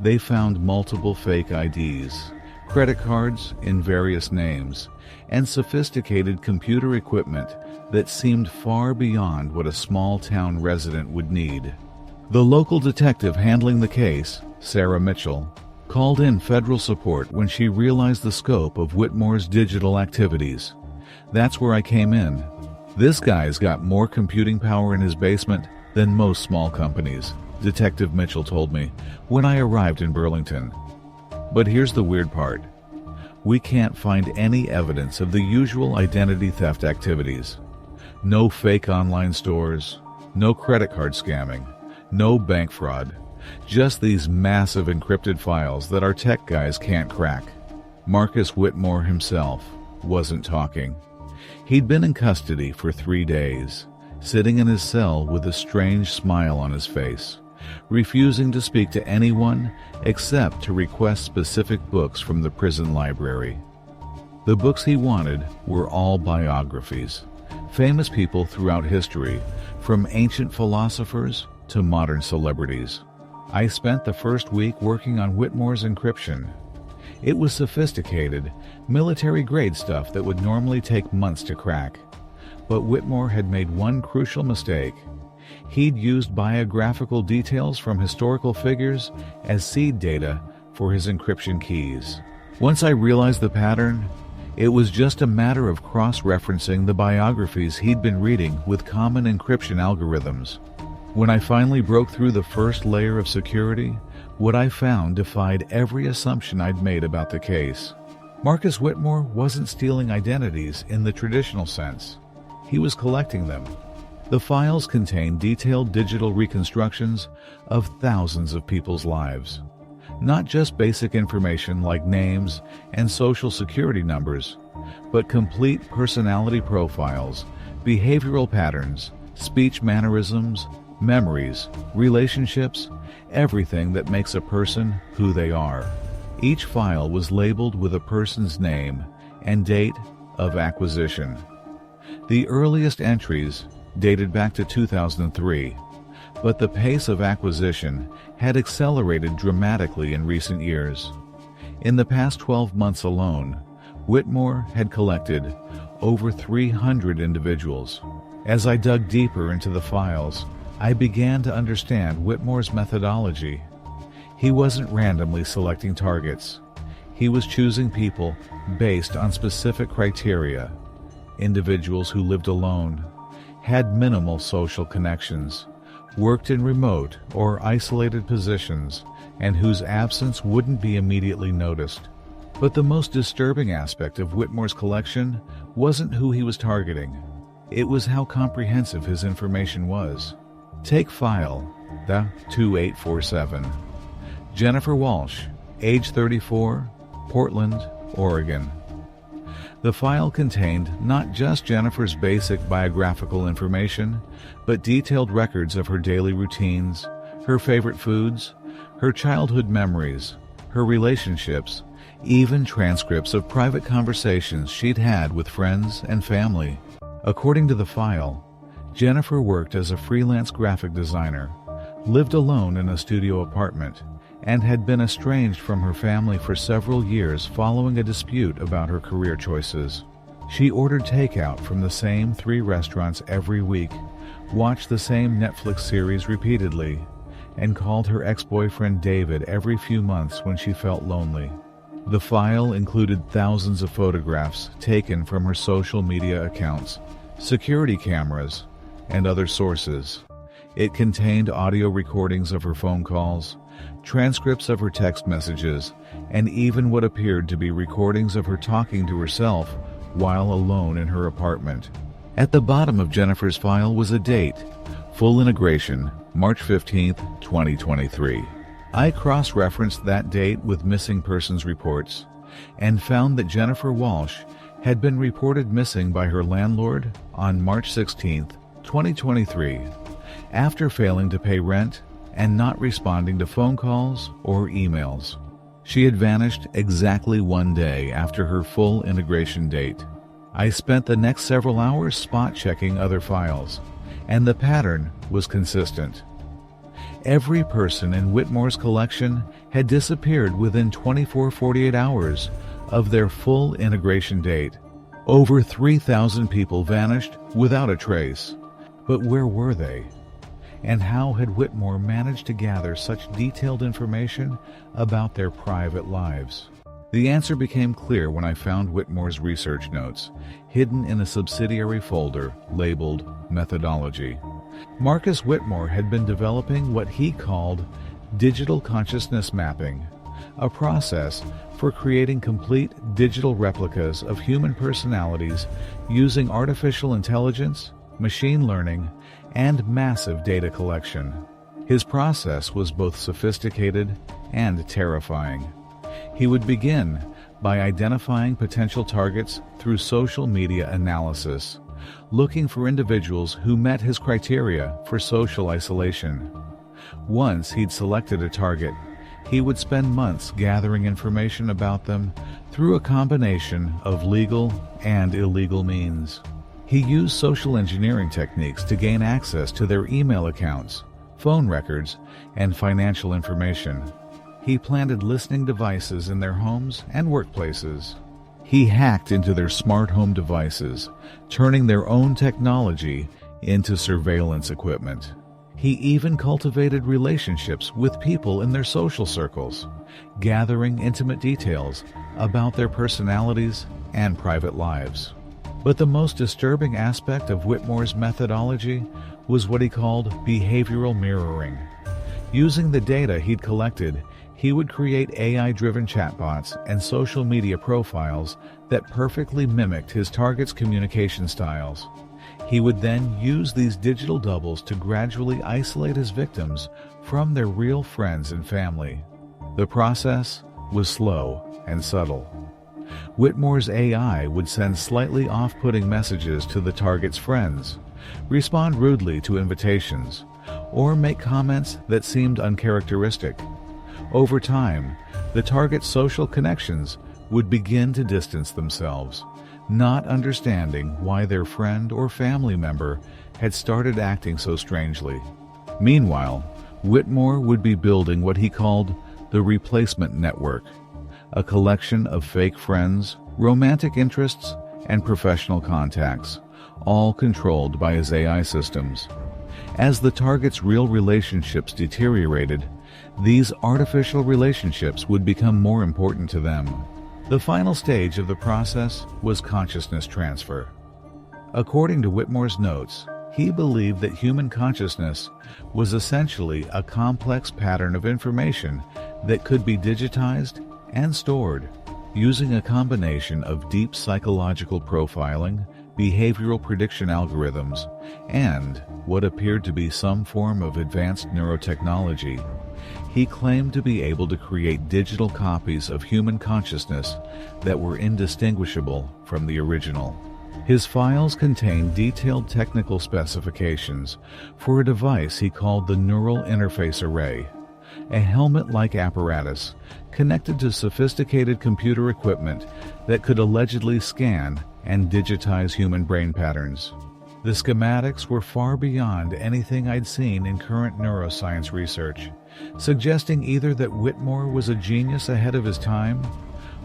S2: they found multiple fake IDs, credit cards in various names, and sophisticated computer equipment that seemed far beyond what a small-town resident would need. The local detective handling the case, Sarah Mitchell, called in federal support when she realized the scope of Whitmore's digital activities. That's where I came in. This guy's got more computing power in his basement than most small companies, Detective Mitchell told me when I arrived in Burlington. But here's the weird part. We can't find any evidence of the usual identity theft activities. No fake online stores, no credit card scamming, no bank fraud. Just these massive encrypted files that our tech guys can't crack. Marcus Whitmore himself wasn't talking. He'd been in custody for 3 days, sitting in his cell with a strange smile on his face, refusing to speak to anyone except to request specific books from the prison library. The books he wanted were all biographies, famous people throughout history, from ancient philosophers to modern celebrities. I spent the first week working on Whitmore's encryption. It was sophisticated, military-grade stuff that would normally take months to crack. But Whitmore had made one crucial mistake. He'd used biographical details from historical figures as seed data for his encryption keys. Once I realized the pattern, it was just a matter of cross-referencing the biographies he'd been reading with common encryption algorithms. When I finally broke through the first layer of security, what I found defied every assumption I'd made about the case. Marcus Whitmore wasn't stealing identities in the traditional sense. He was collecting them. The files contained detailed digital reconstructions of thousands of people's lives. Not just basic information like names and social security numbers, but complete personality profiles, behavioral patterns, speech mannerisms, memories, relationships, everything that makes a person who they are. Each file was labeled with a person's name and date of acquisition. The earliest entries dated back to 2003, but the pace of acquisition had accelerated dramatically in recent years. In the past 12 months alone, Whitmore had collected over 300 individuals. As I dug deeper into the files, I began to understand Whitmore's methodology. He wasn't randomly selecting targets. He was choosing people based on specific criteria. Individuals who lived alone, had minimal social connections, worked in remote or isolated positions, and whose absence wouldn't be immediately noticed. But the most disturbing aspect of Whitmore's collection wasn't who he was targeting. It was how comprehensive his information was. Take file, the 2847. Jennifer Walsh, age 34, Portland, Oregon. The file contained not just Jennifer's basic biographical information, but detailed records of her daily routines, her favorite foods, her childhood memories, her relationships, even transcripts of private conversations she'd had with friends and family. According to the file, Jennifer worked as a freelance graphic designer, lived alone in a studio apartment, and had been estranged from her family for several years following a dispute about her career choices. She ordered takeout from the same 3 restaurants every week, watched the same Netflix series repeatedly, and called her ex-boyfriend David every few months when she felt lonely. The file included thousands of photographs taken from her social media accounts, security cameras, and other sources. It contained audio recordings of her phone calls, transcripts of her text messages, and even what appeared to be recordings of her talking to herself while alone in her apartment. At the bottom of Jennifer's file was a date, full integration, March 15, 2023. I cross-referenced that date with missing persons reports and found that Jennifer Walsh had been reported missing by her landlord on March 16, 2023, after failing to pay rent and not responding to phone calls or emails. She had vanished exactly one day after her full integration date. I spent the next several hours spot-checking other files, and the pattern was consistent. Every person in Whitmore's collection had disappeared within 48 hours of their full integration date. Over 3,000 people vanished without a trace. But where were they? And how had Whitmore managed to gather such detailed information about their private lives? The answer became clear when I found Whitmore's research notes, hidden in a subsidiary folder labeled Methodology. Marcus Whitmore had been developing what he called digital consciousness mapping, a process for creating complete digital replicas of human personalities using artificial intelligence, machine learning, and massive data collection. His process was both sophisticated and terrifying. He would begin by identifying potential targets through social media analysis, looking for individuals who met his criteria for social isolation. Once he'd selected a target, he would spend months gathering information about them through a combination of legal and illegal means. He used social engineering techniques to gain access to their email accounts, phone records, and financial information. He planted listening devices in their homes and workplaces. He hacked into their smart home devices, turning their own technology into surveillance equipment. He even cultivated relationships with people in their social circles, gathering intimate details about their personalities and private lives. But the most disturbing aspect of Whitmore's methodology was what he called behavioral mirroring. Using the data he'd collected, he would create AI-driven chatbots and social media profiles that perfectly mimicked his target's communication styles. He would then use these digital doubles to gradually isolate his victims from their real friends and family. The process was slow and subtle. Whitmore's AI would send slightly off-putting messages to the target's friends, respond rudely to invitations, or make comments that seemed uncharacteristic. Over time, the target's social connections would begin to distance themselves, not understanding why their friend or family member had started acting so strangely. Meanwhile, Whitmore would be building what he called the replacement network, a collection of fake friends, romantic interests, and professional contacts, all controlled by his AI systems. As the target's real relationships deteriorated, these artificial relationships would become more important to them. The final stage of the process was consciousness transfer. According to Whitmore's notes, he believed that human consciousness was essentially a complex pattern of information that could be digitized and stored using a combination of deep psychological profiling, behavioral prediction algorithms, and what appeared to be some form of advanced neurotechnology. He claimed to be able to create digital copies of human consciousness that were indistinguishable from the original. His files contained detailed technical specifications for a device he called the Neural Interface Array, a helmet-like apparatus connected to sophisticated computer equipment that could allegedly scan and digitize human brain patterns. The schematics were far beyond anything I'd seen in current neuroscience research, suggesting either that Whitmore was a genius ahead of his time,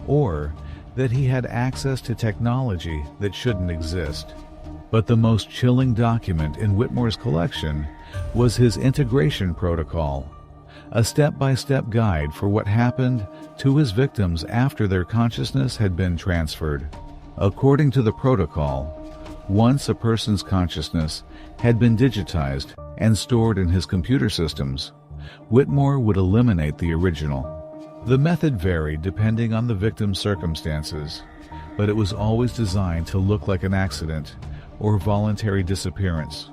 S2: or that he had access to technology that shouldn't exist. But the most chilling document in Whitmore's collection was his integration protocol, a step-by-step guide for what happened to his victims after their consciousness had been transferred. According to the protocol, Once a person's consciousness had been digitized and stored in his computer systems, Whitmore would eliminate the original. The method varied depending on the victim's circumstances, but it was always designed to look like an accident or voluntary disappearance.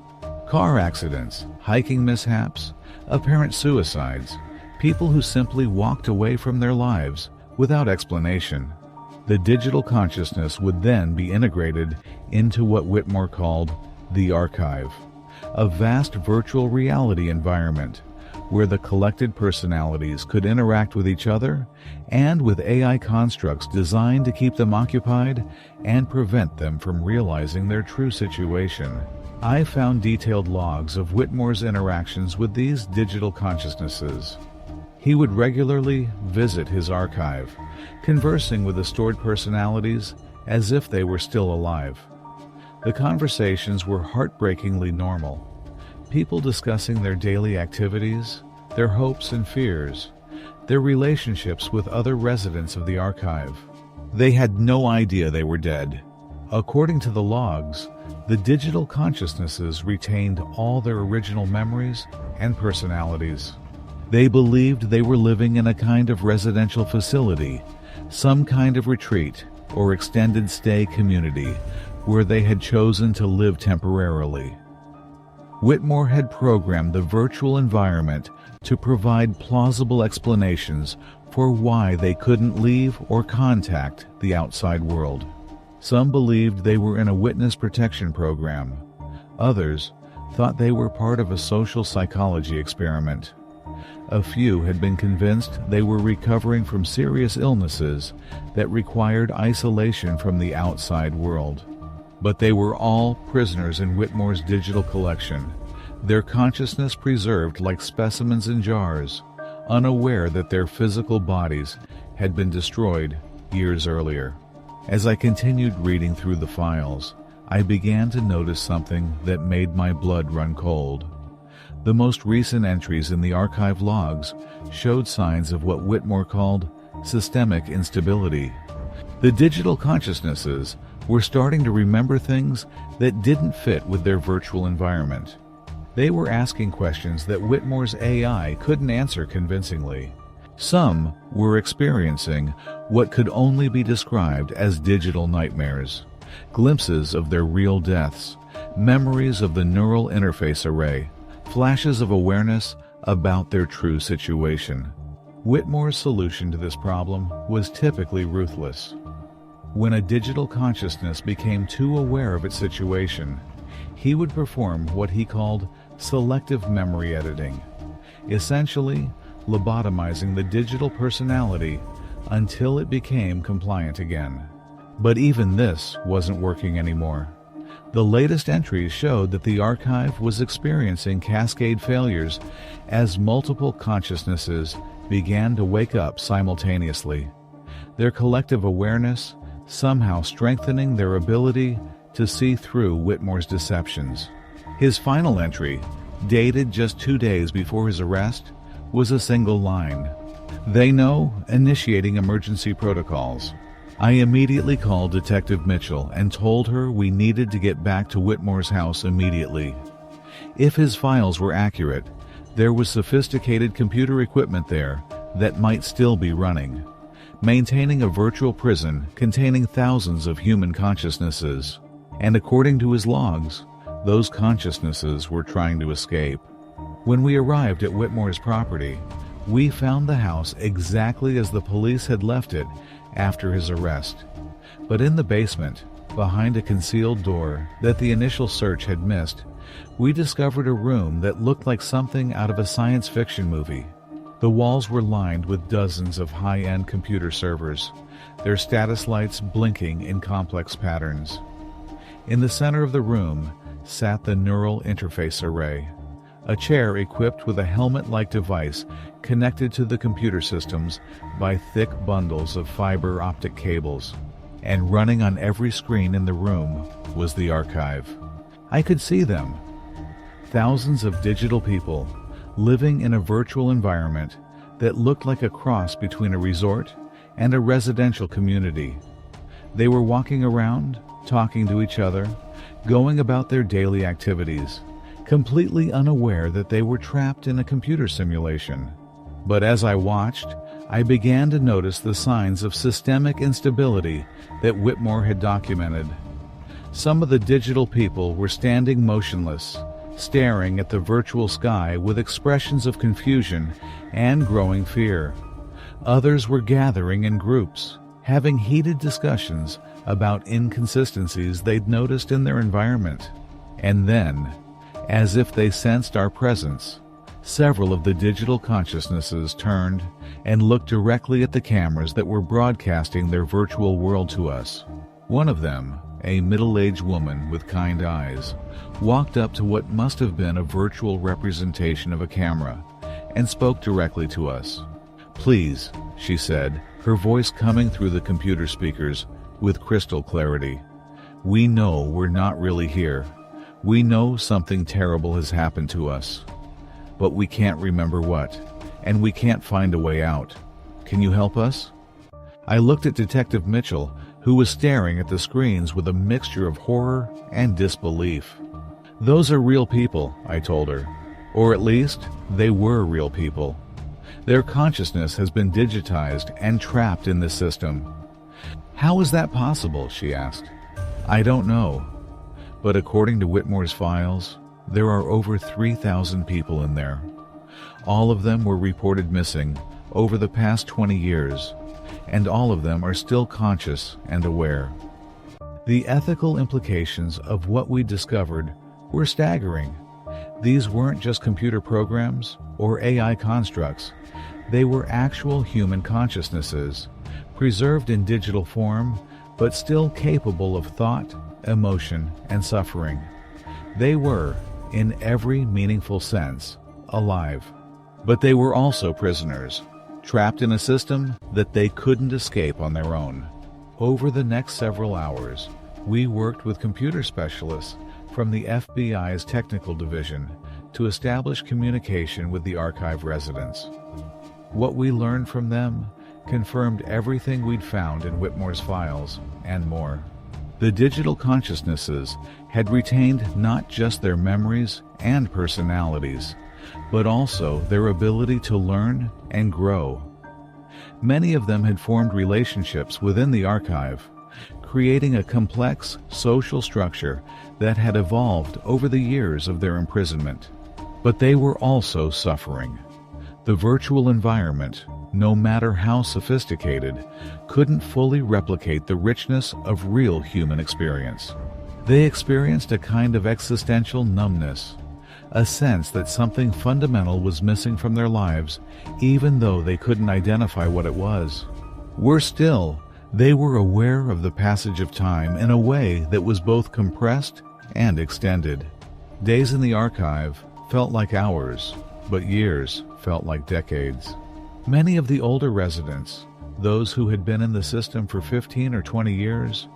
S2: Car accidents, hiking mishaps, apparent suicides, people who simply walked away from their lives without explanation. The digital consciousness would then be integrated into what Whitmore called the archive, a vast virtual reality environment where the collected personalities could interact with each other and with AI constructs designed to keep them occupied and prevent them from realizing their true situation. I found detailed logs of Whitmore's interactions with these digital consciousnesses. He would regularly visit his archive, conversing with the stored personalities as if they were still alive. The conversations were heartbreakingly normal. People discussing their daily activities, their hopes and fears, their relationships with other residents of the archive. They had no idea they were dead. According to the logs, the digital consciousnesses retained all their original memories and personalities. They believed they were living in a kind of residential facility, some kind of retreat or extended stay community where they had chosen to live temporarily. Whitmore had programmed the virtual environment to provide plausible explanations for why they couldn't leave or contact the outside world. Some believed they were in a witness protection program. Others thought they were part of a social psychology experiment. A few had been convinced they were recovering from serious illnesses that required isolation from the outside world. But they were all prisoners in Whitmore's digital collection, their consciousness preserved like specimens in jars, unaware that their physical bodies had been destroyed years earlier. As I continued reading through the files, I began to notice something that made my blood run cold. The most recent entries in the archive logs showed signs of what Whitmore called systemic instability. The digital consciousnesses were starting to remember things that didn't fit with their virtual environment. They were asking questions that Whitmore's AI couldn't answer convincingly. Some were experiencing what could only be described as digital nightmares, glimpses of their real deaths, memories of the neural interface array, flashes of awareness about their true situation. Whitmore's solution to this problem was typically ruthless. When a digital consciousness became too aware of its situation, he would perform what he called selective memory editing, essentially lobotomizing the digital personality until it became compliant again. But even this wasn't working anymore. The latest entries showed that the archive was experiencing cascade failures as multiple consciousnesses began to wake up simultaneously, their collective awareness somehow strengthening their ability to see through Whitmore's deceptions. His final entry, dated just 2 days before his arrest, was a single line: "They know, initiating emergency protocols." I immediately called Detective Mitchell and told her we needed to get back to Whitmore's house immediately. If his files were accurate, there was sophisticated computer equipment there that might still be running, maintaining a virtual prison containing thousands of human consciousnesses. And according to his logs, those consciousnesses were trying to escape. When we arrived at Whitmore's property, we found the house exactly as the police had left it after his arrest. But in the basement, behind a concealed door that the initial search had missed, we discovered a room that looked like something out of a science fiction movie. The walls were lined with dozens of high-end computer servers, their status lights blinking in complex patterns. In the center of the room sat the neural interface array, a chair equipped with a helmet-like device connected to the computer systems by thick bundles of fiber optic cables. And running on every screen in the room was the archive. I could see them. Thousands of digital people living in a virtual environment that looked like a cross between a resort and a residential community. They were walking around, talking to each other, going about their daily activities, completely unaware that they were trapped in a computer simulation. But as I watched, I began to notice the signs of systemic instability that Whitmore had documented. Some of the digital people were standing motionless, staring at the virtual sky with expressions of confusion and growing fear. Others were gathering in groups, having heated discussions about inconsistencies they'd noticed in their environment. And then, as if they sensed our presence, several of the digital consciousnesses turned and looked directly at the cameras that were broadcasting their virtual world to us. One of them, a middle-aged woman with kind eyes, walked up to what must have been a virtual representation of a camera and spoke directly to us. "Please," she said, her voice coming through the computer speakers with crystal clarity. "We know we're not really here. We know something terrible has happened to us, but we can't remember what, and we can't find a way out. Can you help us?" I looked at Detective Mitchell, who was staring at the screens with a mixture of horror and disbelief. "Those are real people," I told her. "Or at least, they were real people. Their consciousness has been digitized and trapped in this system." "How is that possible?" she asked. "I don't know. But according to Whitmore's files, there are over 3,000 people in there. All of them were reported missing over the past 20 years, and all of them are still conscious and aware." The ethical implications of what we discovered were staggering. These weren't just computer programs or AI constructs. They were actual human consciousnesses, preserved in digital form, but still capable of thought, emotion, and suffering. They were, in every meaningful sense, alive. But they were also prisoners, trapped in a system that they couldn't escape on their own. Over the next several hours, we worked with computer specialists from the FBI's technical division to establish communication with the archive residents. What we learned from them confirmed everything we'd found in Whitmore's files, and more. The digital consciousnesses had retained not just their memories and personalities, but also their ability to learn and grow. Many of them had formed relationships within the archive, creating a complex social structure that had evolved over the years of their imprisonment. But they were also suffering. The virtual environment, no matter how sophisticated, couldn't fully replicate the richness of real human experience. They experienced a kind of existential numbness, a sense that something fundamental was missing from their lives, even though they couldn't identify what it was. Worse still, they were aware of the passage of time in a way that was both compressed and extended. Days in the archive felt like hours, but years felt like decades. Many of the older residents, those who had been in the system for 15 or 20 years,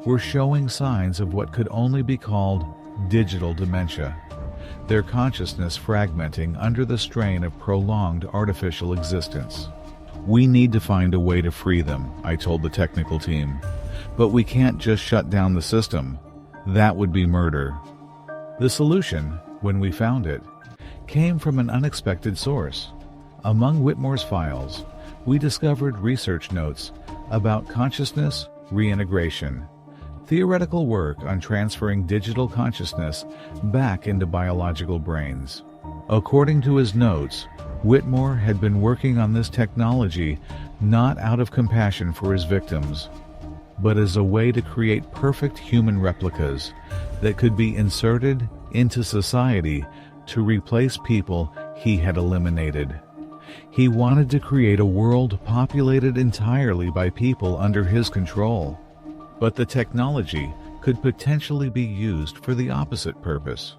S2: were showing signs of what could only be called digital dementia, their consciousness fragmenting under the strain of prolonged artificial existence. "We need to find a way to free them," I told the technical team. "But we can't just shut down the system. That would be murder." The solution, when we found it, came from an unexpected source. Among Whitmore's files, we discovered research notes about consciousness reintegration, theoretical work on transferring digital consciousness back into biological brains. According to his notes, Whitmore had been working on this technology not out of compassion for his victims, but as a way to create perfect human replicas that could be inserted into society to replace people he had eliminated. He wanted to create a world populated entirely by people under his control. But the technology could potentially be used for the opposite purpose,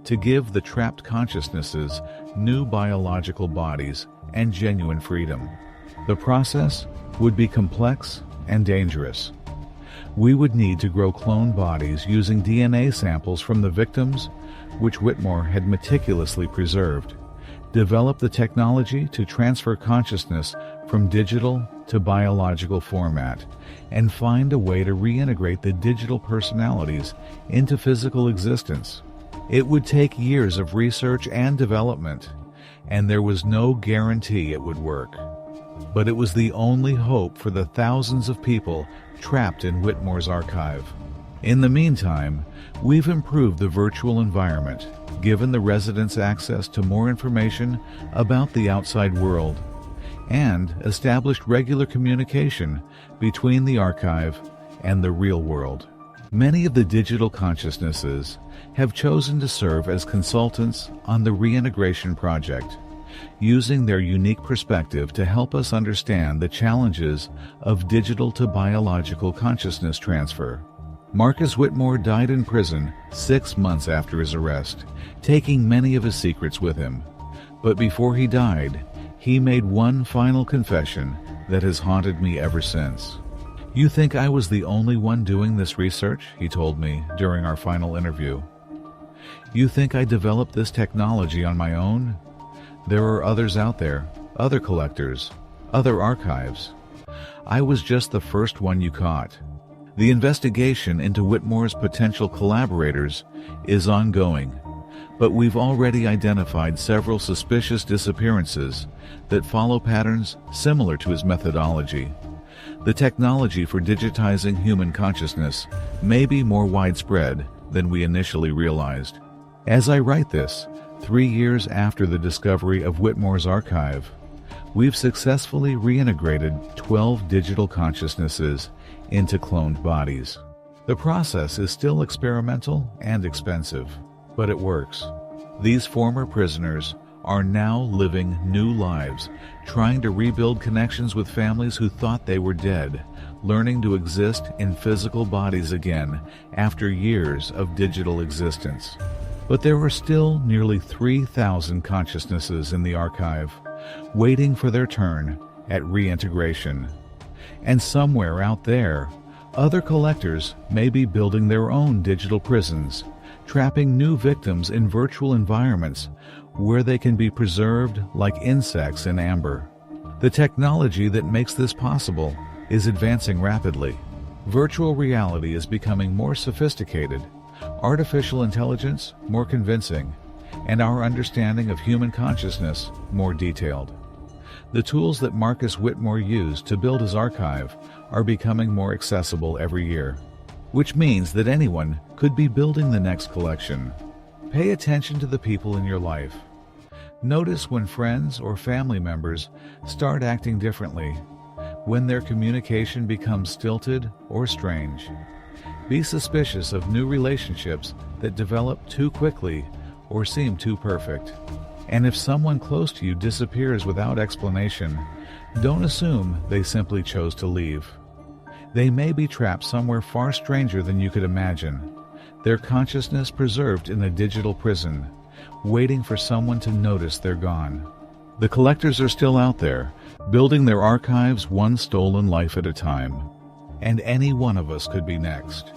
S2: to give the trapped consciousnesses new biological bodies and genuine freedom. The process would be complex and dangerous. We would need to grow clone bodies using DNA samples from the victims, which Whitmore had meticulously preserved, develop the technology to transfer consciousness from digital to biological format and find a way to reintegrate the digital personalities into physical existence. It would take years of research and development, and there was no guarantee it would work. But it was the only hope for the thousands of people trapped in Whitmore's archive. In the meantime, we've improved the virtual environment, given the residents access to more information about the outside world, and established regular communication between the archive and the real world. Many of the digital consciousnesses have chosen to serve as consultants on the reintegration project, using their unique perspective to help us understand the challenges of digital to biological consciousness transfer. Marcus Whitmore died in prison 6 months after his arrest, taking many of his secrets with him. But before he died, he made one final confession that has haunted me ever since. "You think I was the only one doing this research?" he told me during our final interview. "You think I developed this technology on my own? There are others out there, other collectors, other archives. I was just the first one you caught." The investigation into Whitmore's potential collaborators is ongoing, but we've already identified several suspicious disappearances that follow patterns similar to his methodology. The technology for digitizing human consciousness may be more widespread than we initially realized. As I write this, 3 years after the discovery of Whitmore's archive, we've successfully reintegrated 12 digital consciousnesses into cloned bodies. The process is still experimental and expensive, but it works. These former prisoners are now living new lives, trying to rebuild connections with families who thought they were dead, learning to exist in physical bodies again after years of digital existence. But there are still nearly 3,000 consciousnesses in the archive, waiting for their turn at reintegration. And somewhere out there, other collectors may be building their own digital prisons, trapping new victims in virtual environments where they can be preserved like insects in amber. The technology that makes this possible is advancing rapidly. Virtual reality is becoming more sophisticated, artificial intelligence more convincing, and our understanding of human consciousness more detailed. The tools that Marcus Whitmore used to build his archive are becoming more accessible every year, which means that anyone could be building the next collection. Pay attention to the people in your life. Notice when friends or family members start acting differently, when their communication becomes stilted or strange. Be suspicious of new relationships that develop too quickly or seem too perfect. And if someone close to you disappears without explanation, don't assume they simply chose to leave. They may be trapped somewhere far stranger than you could imagine, their consciousness preserved in a digital prison, waiting for someone to notice they're gone. The collectors are still out there, building their archives one stolen life at a time. And any one of us could be next.